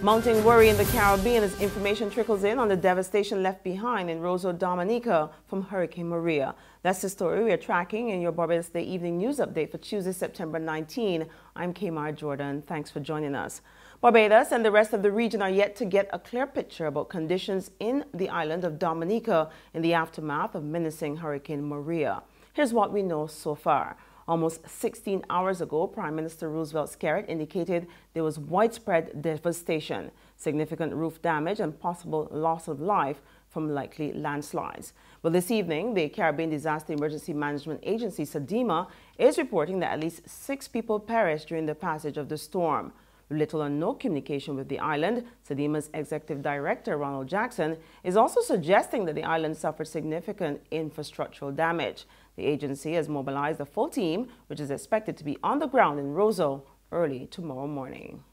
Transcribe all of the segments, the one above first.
Mounting worry in the Caribbean as information trickles in on the devastation left behind in Roseau, Dominica from Hurricane Maria. That's the story we are tracking in your Barbados Day Evening News Update for Tuesday, September 19. I'm Kmar Jordan. Thanks for joining us. Barbados and the rest of the region are yet to get a clear picture about conditions in the island of Dominica in the aftermath of menacing Hurricane Maria. Here's what we know so far. Almost 16 hours ago, Prime Minister Roosevelt Skerrit indicated there was widespread devastation, significant roof damage, and possible loss of life from likely landslides. But this evening, the Caribbean Disaster Emergency Management Agency, CDEMA, is reporting that at least 6 people perished during the passage of the storm. Little or no communication with the island, CDEMA's Executive Director, Ronald Jackson, is also suggesting that the island suffered significant infrastructural damage. The agency has mobilized a full team, which is expected to be on the ground in Roseau early tomorrow morning.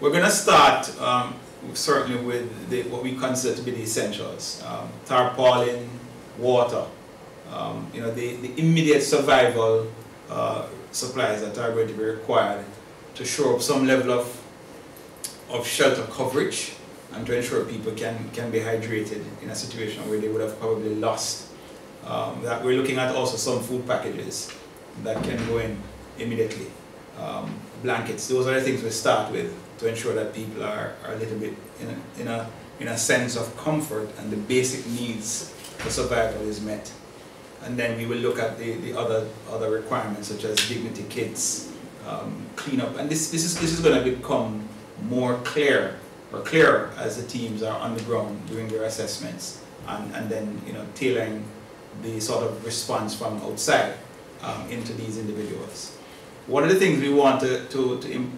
We're going to start certainly with what we consider to be the essentials. Tarpaulin, water, the immediate survival supplies that are going to be required to show up some level of shelter coverage and to ensure people can be hydrated in a situation where they would have probably lost. That we're looking at also some food packages that can go in immediately. Blankets, those are the things we start with to ensure that people are a little bit in a sense of comfort and the basic needs for survival is met. And then we will look at the other requirements such as dignity kits, cleanup, and this is going to become more clearer as the teams are on the ground doing their assessments and then tailoring the sort of response from outside into these individuals. One of the things we want to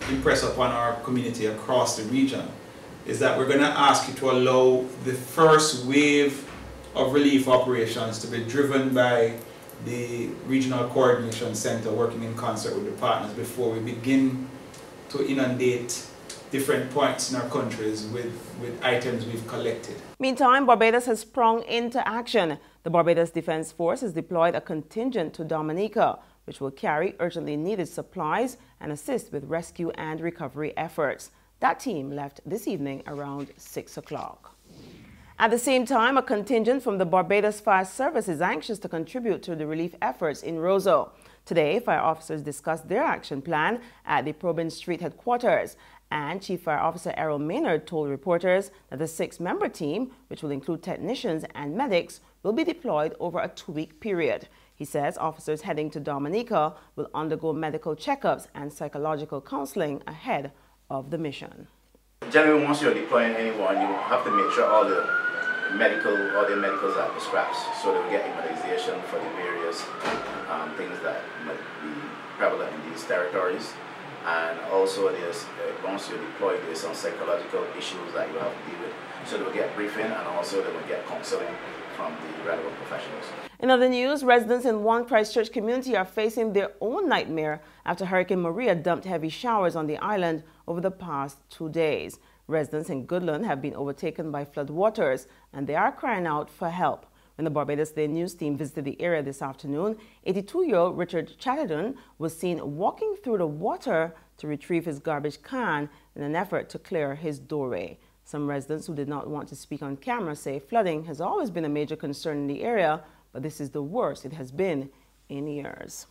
impress upon our community across the region is that we're going to ask you to allow the first wave of relief operations to be driven by the Regional Coordination Center working in concert with the partners before we begin to inundate different points in our countries with items we've collected. Meantime, Barbados has sprung into action. The Barbados Defence Force has deployed a contingent to Dominica, which will carry urgently needed supplies and assist with rescue and recovery efforts. That team left this evening around 6 o'clock. At the same time, a contingent from the Barbados Fire Service is anxious to contribute to the relief efforts in Roseau. Today, fire officers discussed their action plan at the Probin Street headquarters, and Chief Fire Officer Errol Maynard told reporters that the 6-member team, which will include technicians and medics, will be deployed over a 2-week period. He says officers heading to Dominica will undergo medical checkups and psychological counseling ahead of the mission. Generally, once you're deploying anyone, you have to make sure all the medicals are up to scraps, so they'll get immunization for the various things that might be prevalent in these territories. And also, once you deploy, there's some psychological issues that you have to deal with. So they'll get briefing and also they will get counseling from the relevant professionals. In other news, residents in one Christchurch community are facing their own nightmare after Hurricane Maria dumped heavy showers on the island over the past 2 days. Residents in Goodland have been overtaken by floodwaters and they are crying out for help. When the Barbados Day News team visited the area this afternoon, 82-year-old Richard Chatterton was seen walking through the water to retrieve his garbage can in an effort to clear his doorway. Some residents who did not want to speak on camera say flooding has always been a major concern in the area, but this is the worst it has been in years.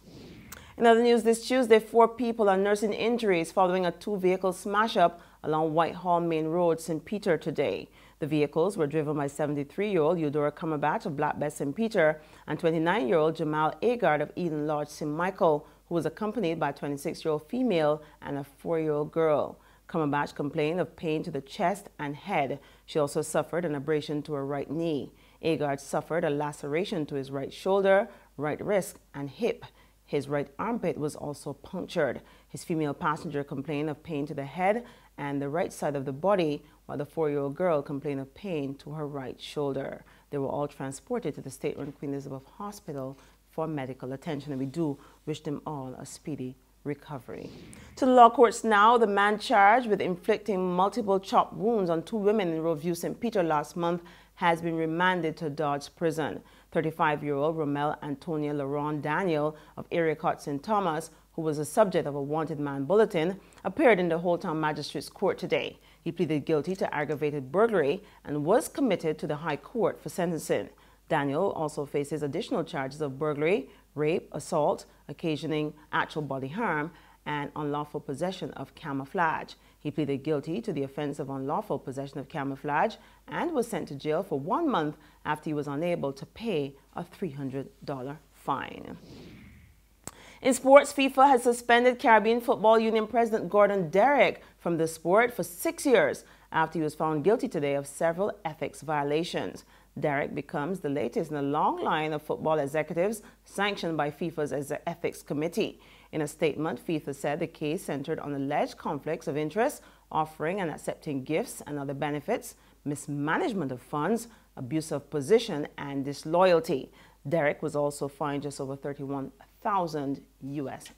In other news, this Tuesday, 4 people are nursing injuries following a 2-vehicle smash-up along Whitehall Main Road, St. Peter today. The vehicles were driven by 73-year-old Eudora Cumberbatch of Black Bess St. Peter and 29-year-old Jamal Agard of Eden Lodge, St. Michael, who was accompanied by a 26-year-old female and a 4-year-old girl. Cumberbatch complained of pain to the chest and head. She also suffered an abrasion to her right knee. Agard suffered a laceration to his right shoulder, right wrist, and hip. His right armpit was also punctured. His female passenger complained of pain to the head and the right side of the body, while the 4-year-old girl complained of pain to her right shoulder. They were all transported to the state-run Queen Elizabeth Hospital for medical attention, and we do wish them all a speedy recovery. To the law courts now, the man charged with inflicting multiple chop wounds on 2 women in Roeview, St. Peter last month has been remanded to Dodge Prison. 35-year-old Romel Antonia Laron Daniel of Area Court St. Thomas, who was the subject of a wanted man bulletin, appeared in the Old Town Magistrates Court today. He pleaded guilty to aggravated burglary and was committed to the High Court for sentencing. Daniel also faces additional charges of burglary, rape, assault, occasioning actual bodily harm, and unlawful possession of camouflage. He pleaded guilty to the offense of unlawful possession of camouflage and was sent to jail for 1 month after he was unable to pay a $300 fine. In sports, FIFA has suspended Caribbean Football Union President Gordon Derrick from the sport for 6 years after he was found guilty today of several ethics violations. Derrick becomes the latest in a long line of football executives sanctioned by FIFA's Ethics Committee. In a statement, FIFA said the case centered on alleged conflicts of interest, offering and accepting gifts and other benefits, mismanagement of funds, abuse of position, and disloyalty. Derrick was also fined just over $31,000 US.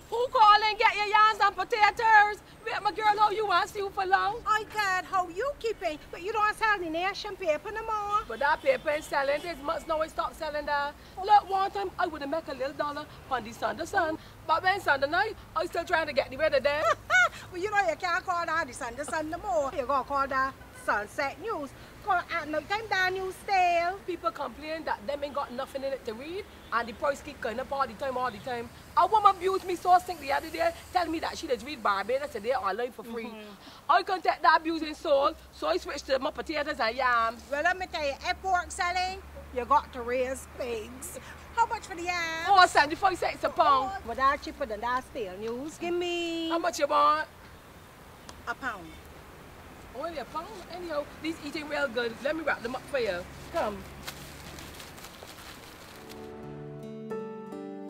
Who call and get your yams and potatoes? Wait, my girl, how you want to see you for long? I got how you keeping, but you don't sell the nation paper no more. But that paper ain't selling. This month now I stop selling that. Look, one time I would have make a little dollar on the Sunday sun. But when Sunday night, I still trying to get the weather there. Well, you know you can't call that the Sunday sun no more. You're going to call that Sunset News. Because at no time that news stale. People complain that them ain't got nothing in it to read, and the price keep going up all the time. A woman abused me so sick the other day, telling me that she just read Barbados today online for free. I can't take that abusing soul, so I switched to my potatoes and yams. Well, let me tell you, if pork selling, you got to raise pigs. How much for the yams? Oh, 75 cents a pound. Well, that's cheaper than that stale news. Give me... How much you want? a pound. Only a pound? Anyhow, these eating real good. Let me wrap them up for you. Come.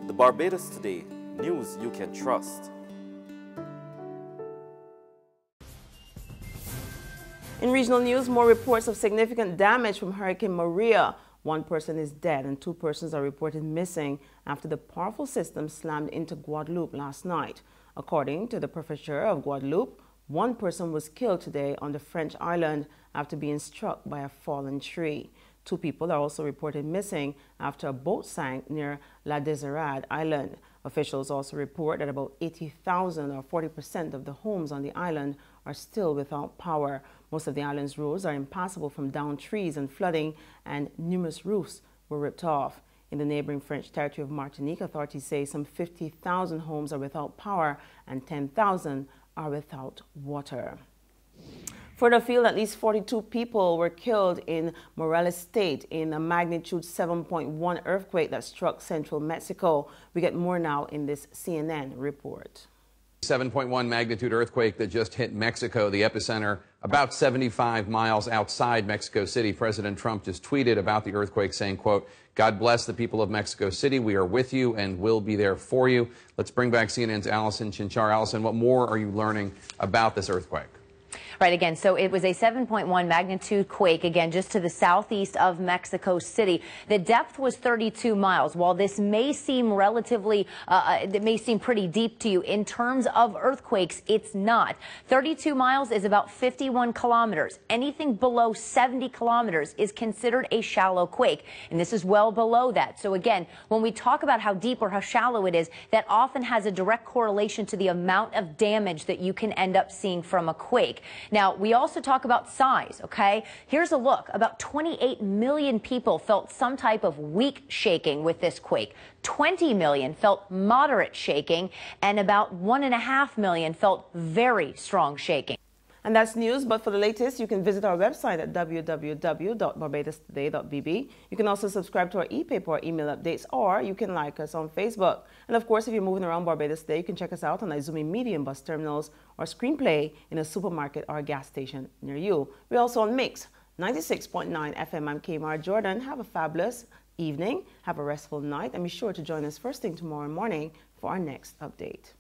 The Barbados Today, news you can trust. In regional news, more reports of significant damage from Hurricane Maria. 1 person is dead and 2 persons are reported missing after the powerful system slammed into Guadeloupe last night. According to the Prefecture of Guadeloupe, 1 person was killed today on the French island after being struck by a fallen tree. 2 people are also reported missing after a boat sank near La Desirade Island. Officials also report that about 80,000 or 40% of the homes on the island are still without power. Most of the island's roads are impassable from downed trees and flooding, and numerous roofs were ripped off. In the neighboring French territory of Martinique, authorities say some 50,000 homes are without power and 10,000 are without water. Further afield, at least 42 people were killed in Morelos State in a magnitude 7.1 earthquake that struck central Mexico. We get more now in this CNN report. 7.1 magnitude earthquake that just hit Mexico, the epicenter about 75 miles outside Mexico City. President Trump just tweeted about the earthquake saying, quote, "God bless the people of Mexico City. We are with you and will be there for you." Let's bring back CNN's Allison Chinchar. Allison, what more are you learning about this earthquake? Right, again, so it was a 7.1 magnitude quake, again, just to the southeast of Mexico City. The depth was 32 miles. While this may seem relatively, it may seem pretty deep to you, in terms of earthquakes, it's not. 32 miles is about 51 kilometers. Anything below 70 kilometers is considered a shallow quake, and this is well below that. So again, when we talk about how deep or how shallow it is, that often has a direct correlation to the amount of damage that you can end up seeing from a quake. Now, we also talk about size, okay? Here's a look. About 28 million people felt some type of weak shaking with this quake. 20 million felt moderate shaking, and about 1.5 million felt very strong shaking. And that's news, but for the latest, you can visit our website at www.barbadostoday.bb. You can also subscribe to our e-paper or email updates, or you can like us on Facebook. And of course, if you're moving around Barbados today, you can check us out on Izumi medium bus terminals or screenplay in a supermarket or a gas station near you. We're also on Mix 96.9 FM. I'm Kmar Jordan. Have a fabulous evening, have a restful night, and be sure to join us first thing tomorrow morning for our next update.